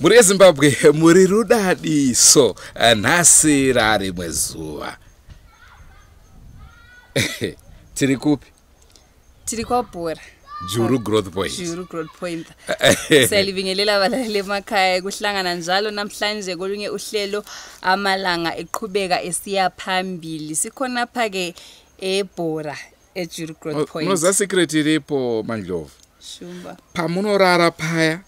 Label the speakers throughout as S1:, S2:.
S1: Muri Zimbabwe muri rudadiso nhasi rari mwezuva. Tiri kupi?
S2: Tiri kwa Bora.
S1: Juru growth point.
S2: Juru growth point. Selibingelela abalaleli emakhaya kuhlangana njalo namhlanje kolunye uhlelo amalanga eqhubeka esiya phambili. Sikhona pha ke eBora eJuru growth point.
S1: Noza secret iripo Mandlovu.
S2: Shumba.
S1: Pamunorara phaya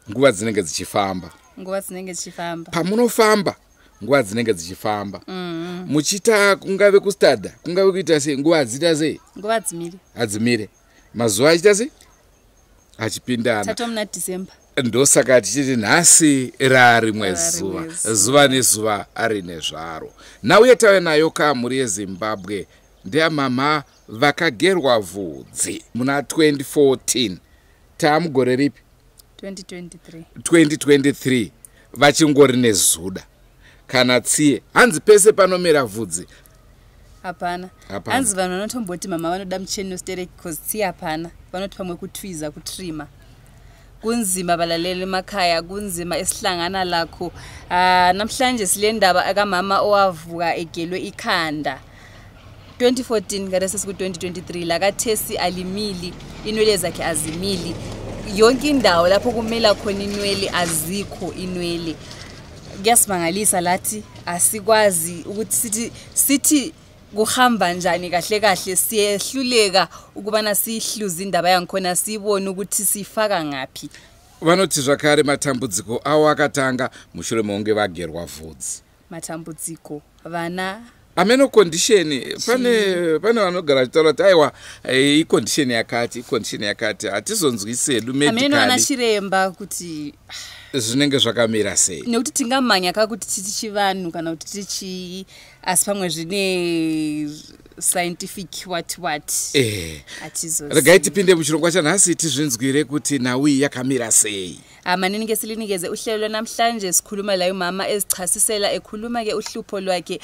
S1: nguva dzinenge dzichifamba.
S2: Nguva dzinenge dzichifamba.
S1: Pamunofamba nguva dzinenge dzichifamba. Muchita kungave kustada, kungave kuita sei nguva dzita sei?
S2: Nguva dzimire.
S1: Adzimire. Mazuva achita sei? Achipindana.
S2: Tatomna December.
S1: Ndosaka tichiti nhasi rari mwezuva. Zuva nezuva ari nezvaro. Nauye tave nayo kamuri yeZimbabwe ndeyamama Vhakagerwa Vhudzi muna 2014. Tamugore ripi? 2023. Vachingori nezuda. Kana tsiye hanzi pese panomera vhudzi.
S2: Hapana. Hanzi vanhu vanotomboti mama vanoda mucheni ustereki because tsiye hapana. Vanoti pamwe kutwiza kutrima. Kunzima balaleli emakhaya kunzima esihlangana lakho. Namhlanje sile ndaba akamama owavuka egelwe ikhanda. 2014 ngade sesiku 2023 lakathesi alimili inwele zakhe azimili. Yonke indawo lapho kumela khona inwele azikho inwele. Kuyasimangalisa lathi asikwazi ukuthi sithi kuhamba njani kahle kahle siyehluleka ukubana sihluze indaba yankhona sibone ukuthi sifaka ngapi.
S1: Vanoti zvakare matambudziko awo akatanga mushure monge vagerwa Vhudzi.
S2: Matambudziko vana
S1: ameno condition pane vanogara chitaura kuti aiwa condition yakati atizonzwise edu medically.
S2: Ameno ana chiremba kuti
S1: zvinenge zvakamira sei.
S2: Nekuti tingamanya kakuti titi chivanhu kana kuti tichi asi pamwe zvine scientific what atizozi.
S1: Regai tipinde muchirongwa chanhasi tizvinzwire kuti nawi yakamira sei.
S2: Amaningi silinigeze uhlelo namhlanje sikhuluma la umama ezichasisela ekhuluma ke uhlupho lwakhe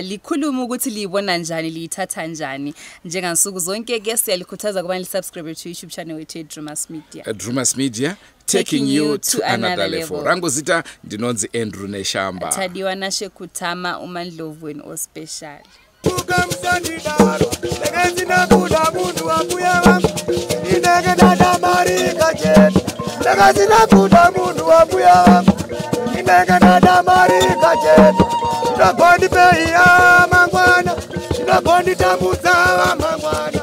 S2: likhuluma ukuthi libona njani lithatha njani njengansuku zonke ke siyalikhuthaza kuba lisubscribe to YouTube channel yethu Drewmas Media.
S1: Drewmas Media taking you to another level. Rango zita ndinonzi Andrew Neshamba.
S2: Thadiwa nashe kutama uMandlovu wenu ospecial.
S3: Ukamsandidaro legezina kuda mundu wabuya wangu inege dada marika jet legezina kuda mundu wabuya wangu inege dada marika jet shinabondi pei ya mangwana shinabondi tambuza wa mangwana.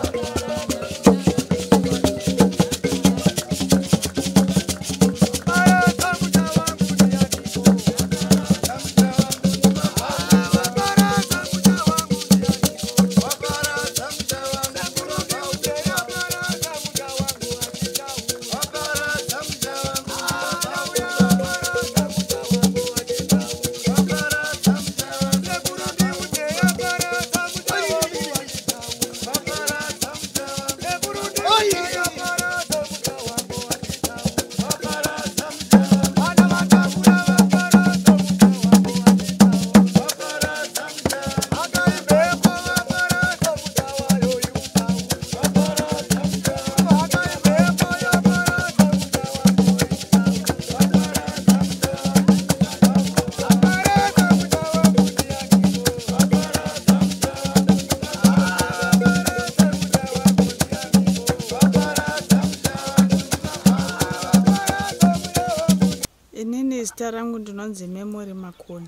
S4: Zita rangu ndinonzi Memory Makoni.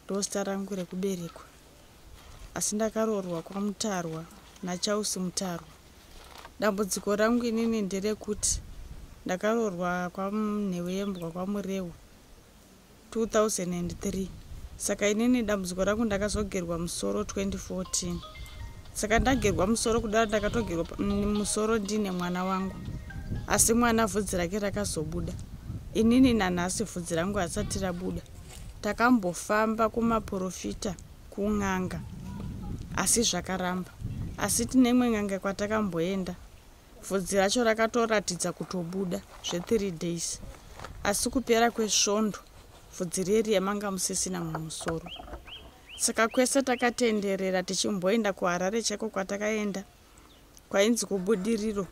S4: Ndo zita rangu rekuberekwa. Asi ndakarorwa kwaMutarwa naChausi Mutarwa. Dambudziko rangu inini nderekuti ndakarorwa kwaMnhewembwa kwaMurewa 2003. Saka inini dambudziko rangu ndakazogerwa musoro 2014. Saka ndagerwa musoro kudaro ndakatogerwa musoro ndine mwana wangu. Asi mwana vhudzi rake rakazobuda. Inini nanhasi vhudzi rangu hasati rabuda. Takambofamba kumaprofita kun'anga asi zvakaramba. Asi tine imwe n'anga kwatakamboenda vhudzi racho rakatoratidza kutobuda zve3 days. Asi kupera kwesvondo vhudzi riri yamanga musisina mumusoro. Saka kwese takatenderera tichimboenda kuHarare cheko kwatakaenda kwainzi kubudiriro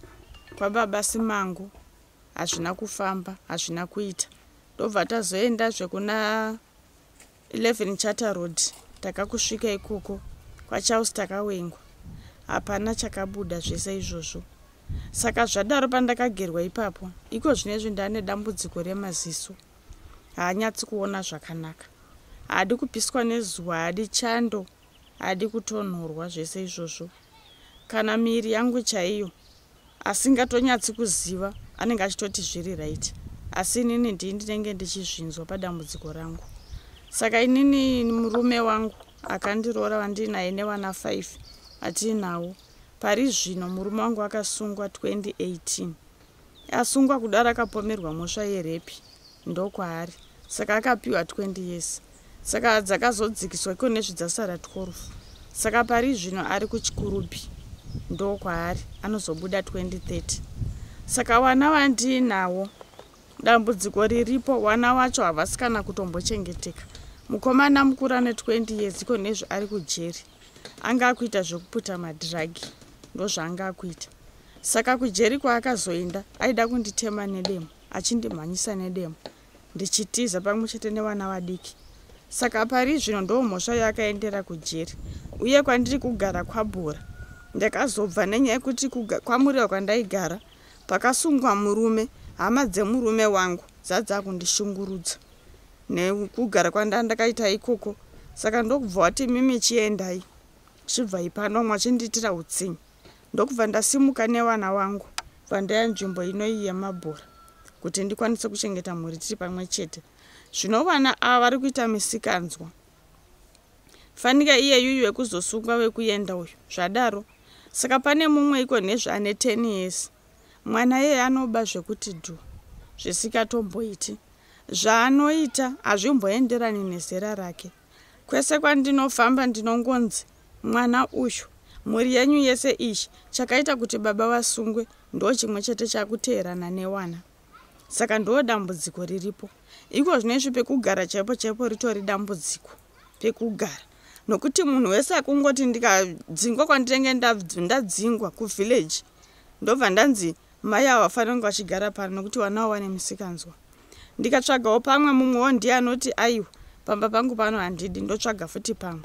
S4: kwababa Simangu hazvina kufamba, hazvina kuita. Ndobva tazoendazve kuna 11 Charter Road, takakusvika ikoko kwaCharles takawengwa. Hapana chakabuda zvese izvozvo. Saka zvadaro pandakagerwa ipapo, iko zvinezvi ndane dambudziko remaziso. Haanyatsi kuona zvakanaka. Haadi kupiswa nezuva, haadi chando, haadi kutonhorwa zvese izvozvo. Kana miri yangu chaiyo asingatonyatsi kuziva, anenge achitoti zviri right. Asi inini ndinenge ndichizvinzwa padambudziko rangu. Saka inini murume wangu akandiroora wandinaye nevana 5 atinawo. Pari zvino murume wangu akasungwa 2018. Asungwa kudara akapomerwa mhosva yerepi ndokwaari. Saka akapiwa 20 years. Saka dzakazodzikiswa iko nezvidzasara 12. Saka pari zvino ari kuchikurupi ndokwaari anozobuda 2030. Saka wana wandinawo dambudziko riripo, wana wacho havasi kana kutombochengeteka. Mukomana mukuru ane 20 years iko nezvo ari kujeri. Anga akuita zvekuputa madhiragi, ndozvaanga akuita. Saka kujeri kwaakazoenda aida kunditema nedemo, achindimhanyisa nedemo, ndichitiza pamwe chete newana vadiki. Saka pari zvino ndo mhosva yakaendera kujeri. Uye kwandiri kugara kwabhora, ndakazobva nenyaya yekuti kwamuriwa kwandaigara pakasungwa murume, hama dzemurume wangu dzadza kundishungurudza nekugara kwandakaita ikoko. Saka ndokubva wati mimi chiendai, chibva ipano mwachindiitira utsinyi. Ndokubva ndasimuka newana wangu pandaya nzvimbo inoyi yemabhora kuti ndikwanise kuchengeta mhuri tiri pamwe chete. Zvino wana ava vari kuita misikanzwa. Fanika iye yuyu wekuzosungwa wekuenda uyu zvadaro. Saka pane mumwe iko nezvo ane 10 years. Mwana yeye anoba zvekuti dhu, zvisikatomboiti. Zvaanoita hazvimboenderani nezera rake. Kwese kwandinofamba ndinongonzi mwana uyu, mhuri yenyu yese ichi chakaita kuti baba vasungwe ndo chimwe chete chakuteerana newana. Saka ndo dambudziko riripo. Iko zvinezvi pekugara chaipo ritori dambudziko pekugara. Nokuti munhu wese akungoti ndikadzingwa kwandinenge ndadzingwa kuvillage, ndobva ndanzi mai havafaniri kunge vachigara pano nokuti wana wane misikanzwa. Ndikatsvagawo pamwe mumwewo ndiye anoti aiwa pamba pangu pano handidi, ndotsvaga futi pamwe.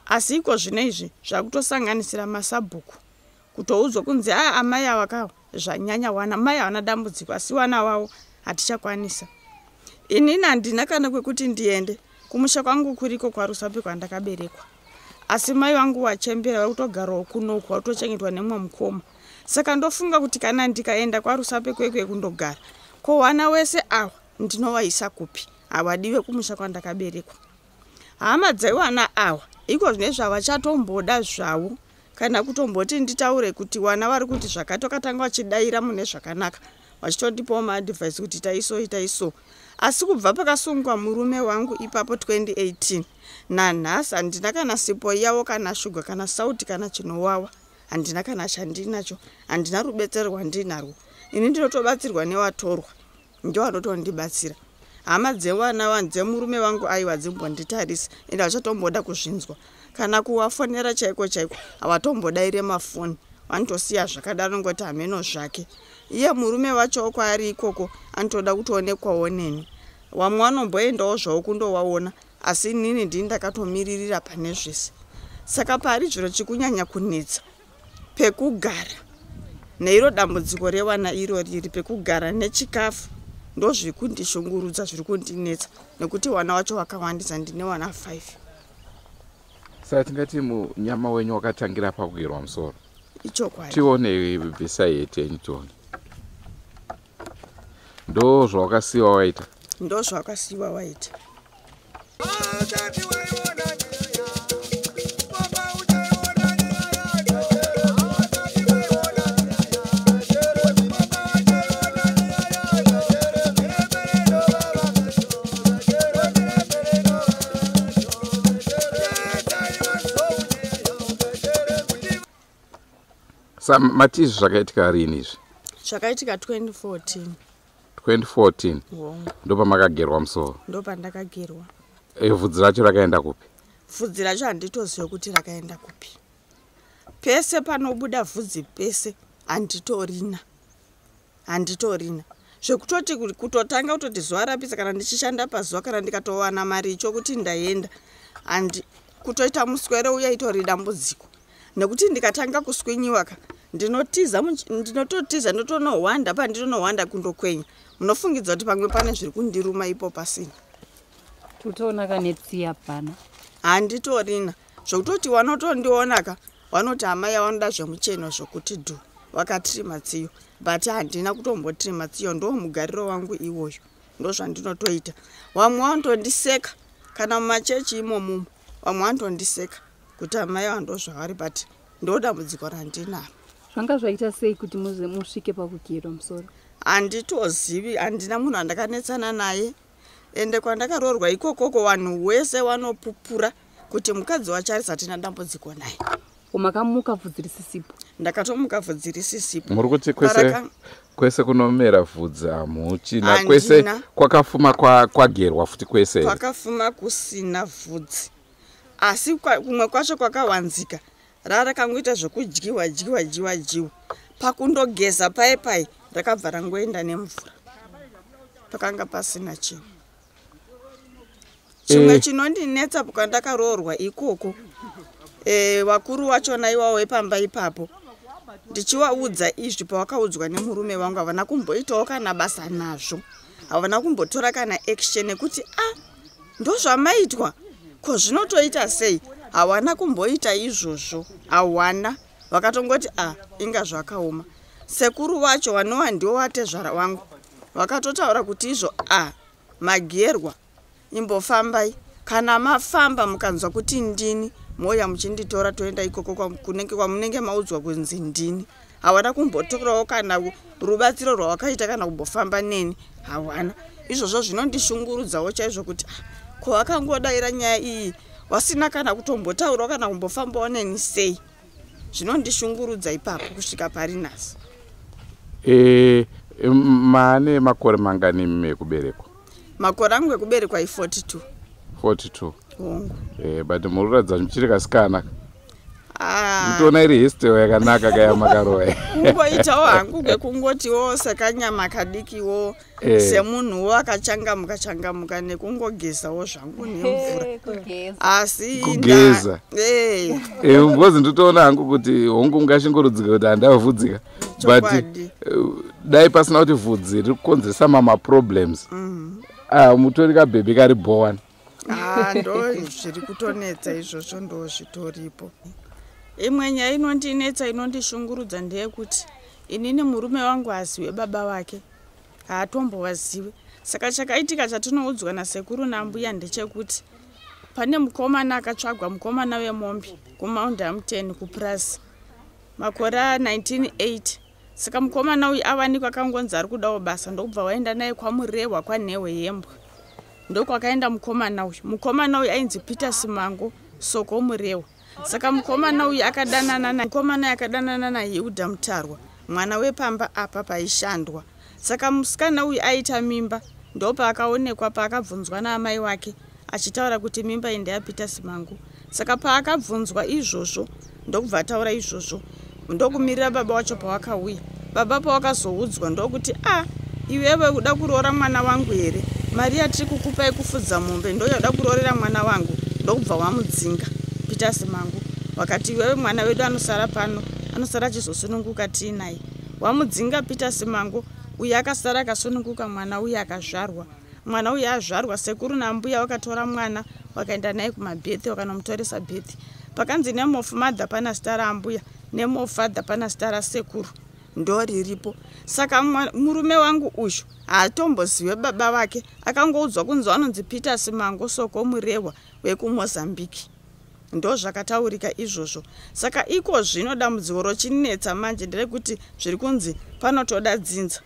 S4: Asi iko zvinezvi zvakutosanganisira masabhuku, kutoudzwa kunzi amai avakawo zvanyanya wana, mai havana dambudziko asi wana wavo hatichakwanisa. Inini handina kana kwekuti ndiende kumusha kwangu kuriko kwaRusape kwandakaberekwa. Asi mai vangu wachembera vakutogarawo kunoku, vakutochengetwa nemwe mukoma. Saka ndofunga kuti kana ndikaenda kwaRusape kwekwe kundogara, ko wana wese awa ndinovaisa kupi? Havadiwe kumusha kwandakaberekwa. Hama dzaiwana awa iko zvinezvi havachatomboda zvavo kana kutomboti nditaure kuti wana vari kuti zvakatokatanga vachidaira mune zvakanaka, vachitondipawo maadvice kuti taiso. Asi kubva pakasungwa murume wangu ipapo 2018 nanhasi handina kana sipo yavo kana shuga kana sauti kana chinowawa, handina kana chandinacho, handina rubetsero rwandinarwo. Ini ndinotobatsirwa nevatorwa, ndio vanotondibatsira. Hama dzewana dzemurume wangu aiwa dzimbonditarisa, ende vachatomboda kuzvinzwa. Kana kuvafonera chaiko havatombodaire mafoni, vanotosiya zvakadaro ngoti hameno zvake. Iye murume wacho kwaari ikoko anotoda kutoonekwawo neni. Vamwe vanomboendawo zvavo kundovaona, asi inini ndini ndakatomiririra pane zvese. Saka pari zviro chikunyanya kunetsa pekugara neiro dambudziko rewana iro riri pekugara nechikafu, ndo zviri kundishungurudza, zviri kundinetsa nekuti wana wacho wakawandisa, ndine wana 5.
S1: Saka tingati munyama wenyu wakatangira pakugerwa musoro.
S4: Ichokwadi.
S1: Tione vhesa yetenyu tione. Ndo zvawakasiyiwa waita?
S4: Ndo zvawakasiyiwa waita.
S1: Sa matizi zvakaitika rini izvi?
S4: Zvakaitika 2014.
S1: 2014? Ndo pamakagerwa musoro?
S4: Ndo pandakagerwa.
S1: Vhudzi racho rakaenda kupi?
S4: Vhudzi racho handitoziva kuti rakaenda kupi. Pese panobuda vhudzi pese handitorina. zvekutoti kutotanga kutoti zuva rapisa kana ndichishanda pazuva kana ndikatowana mari chokuti ndaenda andi kutoita muswere uya itori dambudziko nekuti ndikatanga kuswinyiwa ndinototiza ndotonohwanda pandinonohwanda kundokwenya munofungidza kuti pamwe pane zviri kundiruma ipo pasina
S2: tutoona kanetsiya pana
S4: handitorina zvokutoti wanotondionaka wanoti amai vanoda zvemucheno zvokuti dhu wakatrima tsiyo but handina kutombotrima tsiyo ndo mugariro wangu iwoyo ndo zvandinotoita vamwe vanotondiseka kana mumachechi imomumo vamwe vanotondiseka kuti amai vando zvavari but ndo dambudziko randinaro
S2: zvanga zvaita sei kuti musvike pakugerwa musoro
S4: handitozivi handina munhu andakanetsana naye ende kwandakaroorwa ikokoko vanhu wese vanopupura kuti mukadzi wacho hatina dambudziko naye
S2: umakamuka vhudzi risisipo
S4: ndakatomuka vhudzi risisipo
S1: muri kuti kwese kunomera vhudzi hamuchina kwese kwakafuma kwagerwa futi kwese
S4: kwakafuma kusina vhudzi asi kumwe kwacho kwakawanzika rarakangoita zvokudyiwa pakundogeza pai rakabva rangoenda nemvura pakanga pasina chinhu chimwe chinondinetsa kwandakaroorwa ikoko vakuru vachona iwavo vepamba ipapo ndichivaudza izvi pavakaudzwa nemurume wangu havana kumboitawo kana basa nazvo havana kumbotora kana action nekuti ndozvamaitwa ko zvinotoita sei hawana kumboita izvozvo hawana vakatongoti inga zvakaoma sekuru vacho vanova ndiwo vatezvara wangu vakatotaura kuti izvo magerwa imbofambai kana mafamba mukanzwa kuti ndini moya muchinditora toenda ikoko kunenge kwamunenge maudzwa kunzi ndini hawana kumbotorawo kana rubatsiro rwawakaita kana kumbofamba neni hawana izvozvo zvinondishungurudzawo chaizvo kuti ko vakangodaira nyaya iyi wasina kana kutombotaurawo kana kumbofambawo neni sei zvinondishungurudza ipapo kusvika pari nhasi
S1: mane makore mangani mekuberekwa
S4: makore angu ekuberekwa i42
S1: hongu but mururadza muchiri kasikana mutoona iri history yakanaka kayamakaroya
S4: kungoitawo hangu kwekungotiwo sekanyama kadikiwo semunhuwo akachangamuka nekungogezawo zvangu nemvura asi
S1: kugeza ngozi nditoona hangu kuti hongu mungashingorodzika kuti handavhudzika but dai pasina kuti vhudzi riri kukonzeresa mamaproblems mutori kabhebhi kari born
S4: ndo zviri kutonetsa izvozvo ndo zvitoripo imwe nyaya inondinetsa inondishungurudza ndeyekuti inini murume wangu haziwe baba wake haatombowaziwe saka chakaitika chatinoudzwa nasekuru nambuya ndechekuti pane mukomana akatsvagwa mukomana wemombi kumaunda 10 kuprasi makore 1980 saka mukomana uyu avanikwa akangonzi ari kudawo basa ndokubva waenda naye kwamurehwa kwanhewe yembwa ndokwakaenda mukomana uyu ainzi Peter Simango soko murehwa saka mukomana uyu akadanana naYehuda Mutarwa mwana wepamba apa paishandwa saka musikana uyu aita mimba ndopaakaonekwa paakabvunzwa naamai wake achitaura kuti mimba iyi ndeyaPeter Simango saka paakabvunzwa izvozvo ndokubva ataura izvozvo ndokumirira baba wacho pawakauya baba pawakazoudzwa ndokuti iwewe uda kuroora mwana wangu here mari yatiri kukupai kufudza mombe ndoyoda kuroorera mwana wangu ndokubva wamudzinga Peter Simango wakati iwewe mwana wedu anosara pano anosara achizosununguka tiinaye wamudzinga Peter Simango uyu akasara akasununguka mwana uyu akazvarwa mwana uyu azvarwa sekuru nambuya wakatora mwana wakaenda naye kumabhethi wakanomutoresa bhethi pakanzi nemofu madha pana zita rambuya nemofu fadha pana zita rasekuru ndo riripo saka murume wangu uyu haatombozive baba vake akangoudzwa kunzi vanonzi Peter Simango soko murehwa wekumozambiki ndo zvakataurika izvozvo saka iko zvino dambudziko rochinetsa manje nderekuti zviri kunzi panotoda dzinza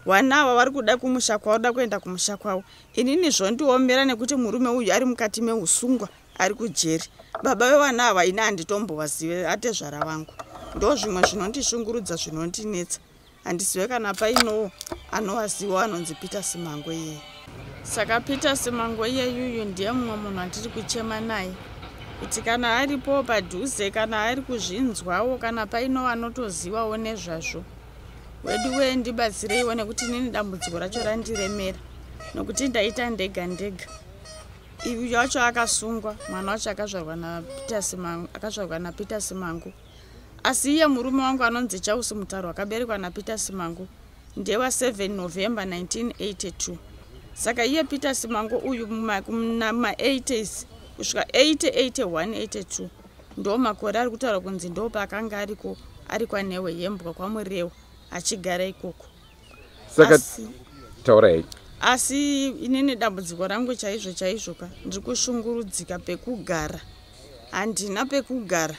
S4: wanava vari kuda kumusha kwavo da kuenda kumusha kwavo inini zvondiomera nekuti murume uyu ari mukati meusungwa ari kujeri baba vevana ava ina handitombovazive atezvara vangu ndo zvimwe zvinondishungurudza zvinondinetsa handisiwe kana painowo anowaziwa anonzi Peter Simango iyeye saka Peter Simango iyeyuyu ndiye mumwe munhu andiri kuchema naye kuti kana aripo padhuze kana ari kuzvinzwawo kana painowo anotozivawo nezvazvo wedu ndibatsireiwo nekuti nini dambudziko racho randiremera nokuti ndaita ndega ndega. Iyu yacho akasungwa, mwana wacho akazvarwa na Peter Simangu. Asi iye murume wangu anonzi Chausi Mutaro akaberekwa na Peter Simangu ndewa 7 November 1982. Saka iye Peter Simangu uyu muma 80s kusvika 80, 81, 82 ndo makore ari kutaura kunzi ndo paakanga ari kwanewe yembwa kwamurewa achigara ikoko.
S1: Saka taurai.
S4: Asi inini dambudziko rangu chaizvo ka ndiri kushungurudzika pekugara. Handina pekugara.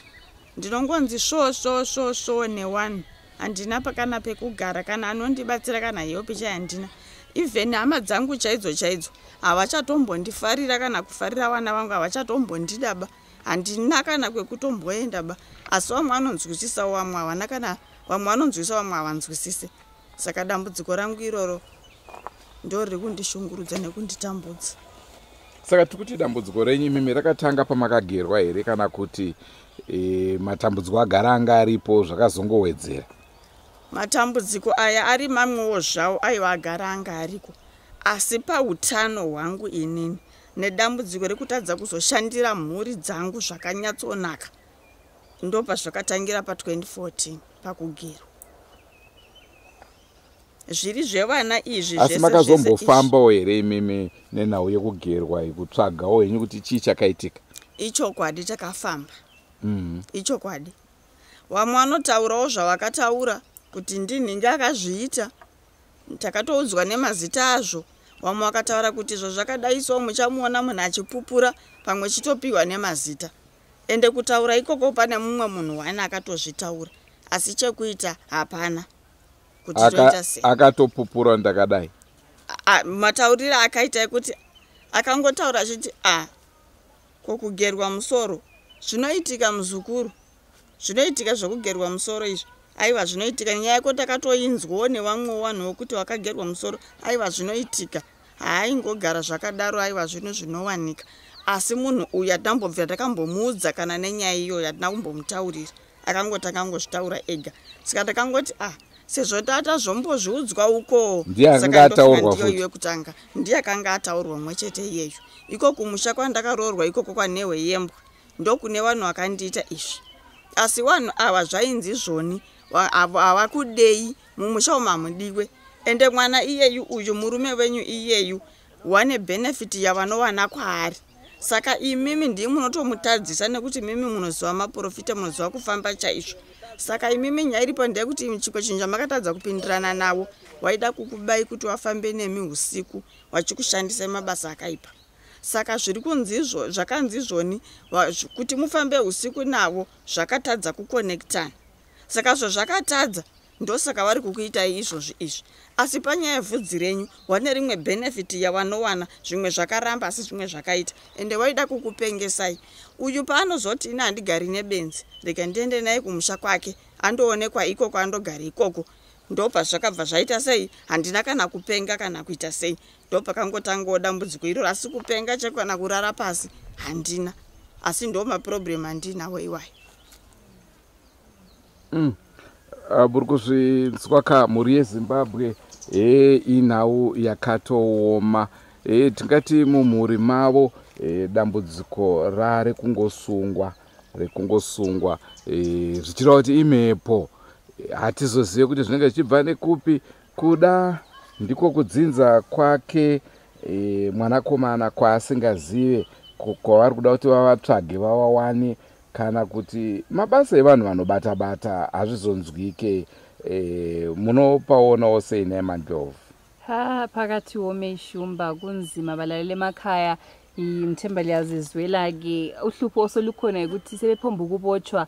S4: Ndinongonzi svo ne1. Handina pakana pekugara kana anondibatsira kana hepi handina. Even hama dzangu chaidzo havachatombondifarira kana kufarira vana vangu havachatombondida ba. Handina kana kwekutomboenda ba. Asi vamwe vanonzwisisa vamwe havana kana vamwe vanonzwisisa vamwe havanzwisise. Saka dambudziko rangu iroro ndo riri kundishungurudza nekunditambudza.
S1: Saka tikuti dambudziko renyu mimi rakatanga pamakagerwa here kana kuti matambudziko agara anga aripo zvakazongowedzera?
S4: Matambudziko aya ari mamwewo zvawo aiwa agara anga ariko. Asi pautano hwangu inini nedambudziko rekutadza kuzoshandira mhuri dzangu zvakanyatsonaka ndo pazvakatangira pa2014 pakugerwa. Zviri zvevana izvi
S1: asi makazombofambawo here imimi nenhau yekugerwa ikutsvagawo henyu kuti chii chakaitika?
S4: Ichokwadi takafamba. Ichokwadi. Vamwe vanotaurawo zvavakataura kuti ndinhingi akazviita. Takatoudzwa nemazita azvo. Vamwe vakataura kuti izvo zvakadaiso muchamuona munhu achipupura pamwe chitopiwa nemazita. Ende kutaura ikoko pane mumwe munhu waina akatozvitaura. Asi chekuita hapana.
S1: Akatopupura ndakadai.
S4: Matauriro akaita ekuti akangotaura achiti kokugerwa musoro zvinoitika muzukuru. Zvinoitika zvokugerwa musoro izvi. Aiwa zvinoitika nyaya yekuti takatoinzwawo nevamwe vanhu vokuti wakagerwa musoro. Aiwa zvinoitika. Haingogara zvakadaro aiwa zvinhu zvinowanika. Asi munhu uyu atambobvira takambomuudza kana nenyaya iyoyo yatina kumbomutaurira. Akangotanga ngozvitaura ega. Saka takangoti sezvo tatazvombozviudzwa uko.
S1: Ndiye akanga ataurwa futi.
S4: Yekutanga ndiye akanga ataurwa mwechete iyeyo. Iko kumusha kwandakaroorwa ikoko kwanewe yembwa ndokune vanhu vakandiita izvi. Asi vanhu ava zvainzi zvoni havakudei mumusha umamudiwe. Ende mwana iyeyu uyu murume wenyu iyeyu wane benefit yavanowana kwaari. Saka imimi ndii munotomutadzisa nekuti mimi munoziva maprofita munoziva kufamba chaizvo. Saka imimi nyaya iripo ndeyekuti chiko chinja makatadza kupindirana nawo waida kukubai kuti wafambe nemi usiku wachikushandisa mabasa akaipa. Saka zviri kunzizvo zvakanzizvoni kuti mufambe usiku navo zvakatadza kukonektana. Saka zvakatadza ndosaka vari kukuita izvozvi izvi. Asi panyaya yevhudzi renyu wane rimwe benefit yavanowana zvimwe zvakaramba asi zvimwe zvakaita. Ende waida kukupengesai. Uyu paanozoti ina handigari nebenzi rega ndiende naye kumusha kwake andoonekwa ikoko andogara ikoko. Ndopa zvakabva zvaita sei handina kana kupenga kana kuita sei. Ndopa kangotangawo dambudziko iroro asi kupenga chekwana kurara pasi handina. Asi ndo maproblem handinawo iwayo.
S1: Burikuzvinzwa kamhuri yeZimbabwe inhau yakatooma. Tingati mumhuri mavo dambudziko rekungosungwa zvichireva kuti imhepo. Hatizozive kuti zvinenge zvichibva nekupi. Kuda ndiko kudzinza kwake mwanakomana kwaasingazive kwavari kuda kuti vavatsvage vavawane kana kuti mabasa evanhu vanobata-bata hazvizonzwike. Munopaonawo sei neMandlovu?
S2: Pakatiwo meshumba kunzima balalele emakhaya mthembali yazizwela-ke uhlupho osolukhona ukuthi sebephomba ukubotshwa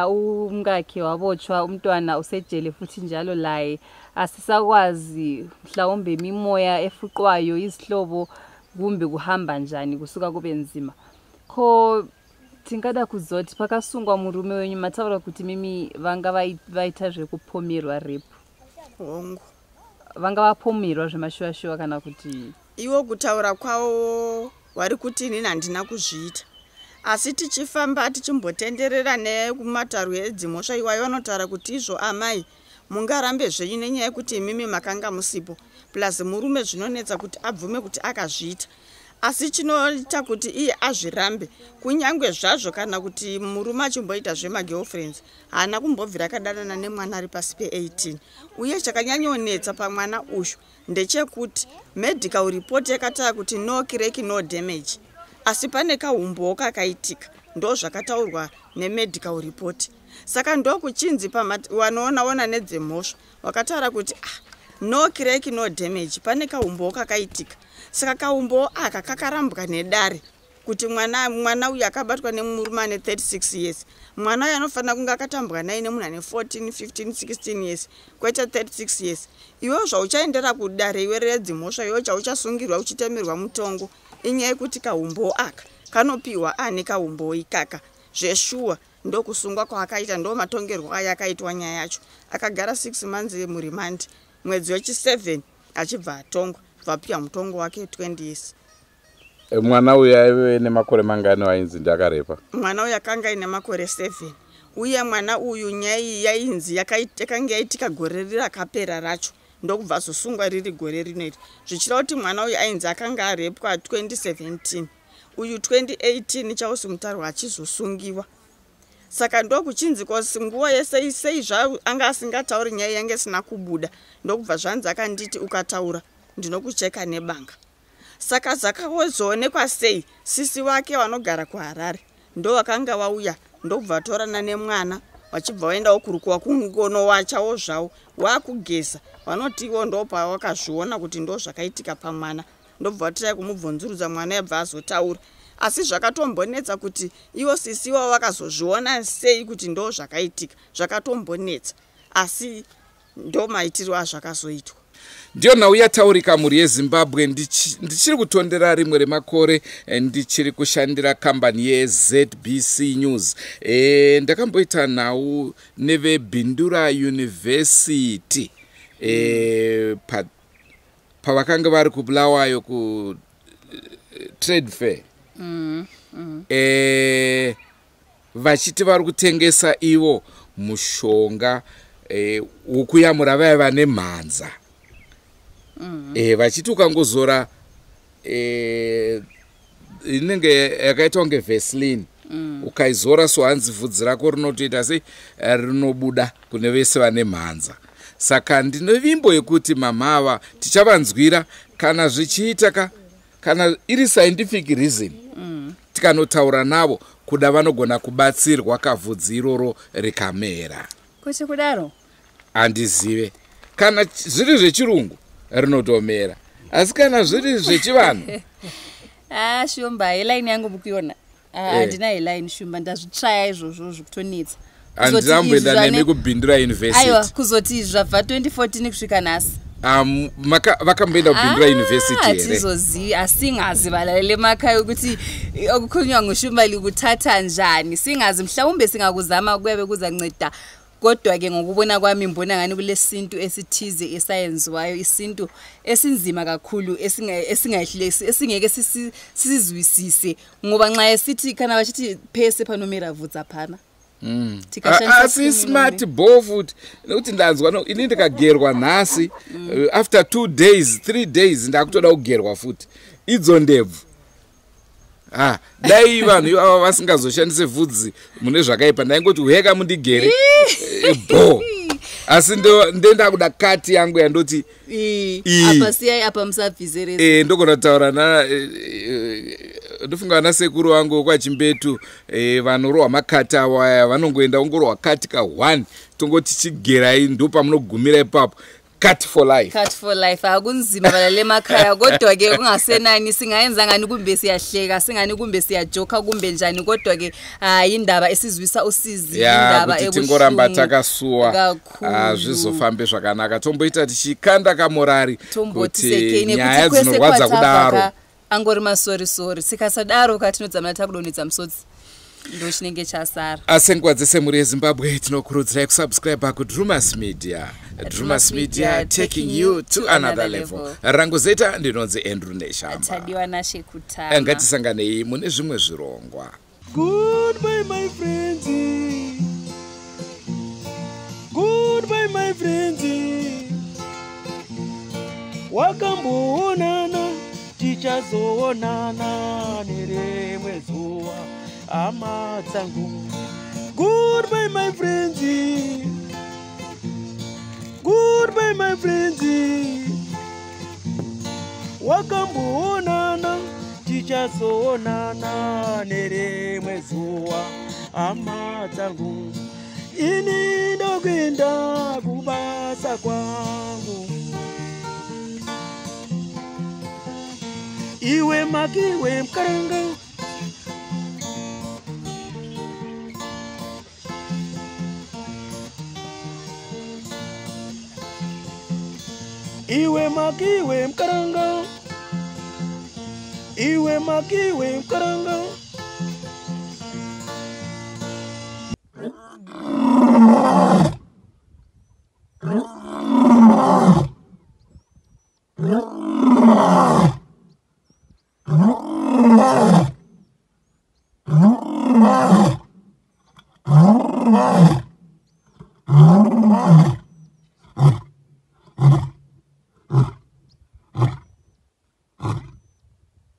S2: umkakhe wabotshwa umntwana usejele futhi njalo laye asisakwazi mhlawumbe imimoya efuqwayo izihlobo kumbe kuhamba njani kusuka kube nzima. Kho tingada kuzoti pakasungwa murume wenyu mataura kuti mimi vanga vaita zvekuphomerwa repu.
S4: Hongu.
S2: Vanga vaphomerwa zvemashuwa kana kuti
S4: iwo kutaura kwawo wari kuti inini handina kuzviita. Asi tichifamba tichimbotenderera nekumatarwe edzimhosva iwayo vanotaura kuti izvo amai mungarambe zvenyu nenyaya yekuti imimi makanga musipo plus murume zvinonetsa kuti abvume kuti akazviita. Asi chinoita kuti iye azvirambe kunyangwe zvazvo kana kuti murume achimboita zvemagirlfriends haana kumbobvira akadanana nemwana ari pasi pe18. Uye chakanyanyonetsa pamwana uyu ndechekuti medical report yakataura kuti no crack no damage, asi pane kaumbowo kakaitika ndo zvakataurwa nemedical report. Saka ndokuchinzi wanoona nedzemhosva wakataura kuti no crack no damage, pane kaumbowo kakaitika. Saka kaumbowo aka kakarambwa nedare kuti mwana uyu akabatwa nemurume ane 36 years. Mwana uyu anofanira kunge akatambwa naye nemunhu ane 14, 15, 16 years kwete 36 years. Iwe zvauchaendera kudare iwe redzimhosva iwe chauchasungirwa uchitemerwa mutongo inyaya yekuti kaumbowo aka kanopiwa ane kaumbowo ikaka zveshuwa ndokusungwa kwaakaita ndo matongerwo aya akaitwa nyaya yacho. Akagara 6 months murimandi, mwedzi wechi7 achibva atongwa vapiwa mutongo wake 20 years.
S1: Mwana uyu aive nemakore mangani wainzi ndakarepa?
S4: Mwana uyu akanga ine makore 7. Uye mwana uyu nyaya iyi yainzi yakanga yaitika gore riri rakapera racho ndokubva zosungwa riri gore rinoiri. Zvichira kuti mwana uyu ainzi akanga arepwa 2017. Uyu 2018 chausi mutarwa achizosungiwa. Saka ndokuchinzi kosi nguva yese sei anga asingatauri nyaya yange sina kubuda ndokubva zvanzi akanditi ukataura ndinokucheka nebanga. Saka zvakazoonekwa sei sisi wake vanogara kuHarare ndo vakanga vauya ndokubva vatorana nemwana vachibva vaendawo kurukuwa kungono wachawo zvavo wakugeza vanotiwo ndo pavakazviona kuti ndo zvakaitika pamwana ndobva vataya kumubvunzurudza mwana yabva azotaura. Asi zvakatombonetsa kuti ivo sisi wavo vakazozviona sei kuti ndo zvakaitika, zvakatombonetsa asi ndo maitiro azvakazoitwa.
S1: Ndio nauya taurika mhuri yeZimbabwe ndichiri kutondera rimwe remakore ndichiri kushandira kambani yeZBC News. Ndakamboita nhau neveBindura University pavakanga vari kuBulawayo ku trade fair. Vachiti vari kutengesa ivo mushonga wokuyamura vaya vane mhanza. Vachiti ukangozora inenge yakaitwa kunge Vaseline ukaizora so hanzi vhudzi rako rinotoita sei rinobuda kune vese vane mhanza. Saka ndinovimbo yekuti mamava tichavanzwira kana zvichiita kana iri scientific reason tikanotaura navo kuda vanogona kubatsirwa kavhudzi iroro rikamera.
S2: Kwete kudaro
S1: handizive kana zviri zvechirungu rinotomera, asi kana zviri zvechivanhu
S2: shumba headline yangu mukuiona handina headline shumba ndazvitraya izvozvo zvikutonetsa.
S1: Handinamboenda nemi kuBindura University.
S2: Aiwa kuzoti zvabva 2014 kusvika nhasi.
S1: Vakamboenda kuBindura University here.
S2: Hatizozivi asingazi valalele makai ukuthi okukhulunywa ngoshumba likuthatha njani. Singazi mhlawumbe singakuzama kuyabe kuzanceda. Kodwa ke ngokubona kwami mbona ngani kulesintu esithize esayenziwayo, isintu esinzima kakhulu esingeke sizwisise ngoba nxa esithi kana bachithi phese panomera vhudza phana.
S1: Asi smart bofuthi nokuthi ndanzwa no ini ndikagerwa nhasi after 2 days 3 days ndakutoda kugerwa futhi idzo ndebvu. Dai vanhu ivava vasingazoshandise vhudzi mune zvakaipa ndaingoti uheka mundigere bo. Asi ndenda kuda kati yangu yandoti
S2: apa siyai apa musabvizereza
S1: ndogona kutaura na ndofunga vana sekuru vangu kwaChimbetu vanorohwa makati awaya vanongoenda ungorohwa kati ka1 tongoti chigerai ndo pamunogumira ipapo. Cut for life.
S2: Cut for life. Akunzima balale makhaya kodwa ke kungasenani singayenza ngani kumbe siyahleka singani kumbe siyajoka kumbe njani kodwa ke indaba esizwisa usizi indaba
S1: ebuhlungu tingoramba takasuwa zvizofambe zvakanaka tomboita tichikanda kamorari kuti nyaya dzinorwadza kudaro
S2: angori masori sikasadaro katinodzamana takudonedza musodzi ndo chinenge chasara.
S1: Asenguva dzese muri yeZimbabwe tinokurudzirai kusubscribe kuDrewmas Media. Drewmas Media taking you to another level. Rangu zeta ndinonzi Andrew Neshamba.
S2: Tadiwa nashe kutama.
S1: Ngatisanganei mune zvimwe zvirongwa.
S3: Goodbye my friends. Goodbye my my friends. Wakamboonana tichazoonana nerimwe zuva hama dzangu. Goodbye my friends, goodbye my friends. Wakamboonana tichazoonana nerimwe zuva hama dzangu. Ini ndokwenda kubasa kwangu. Iwe makiwe mkaranga, iwe makiwe mkaranga, iwe makiwe mkaranga.
S5: Ah!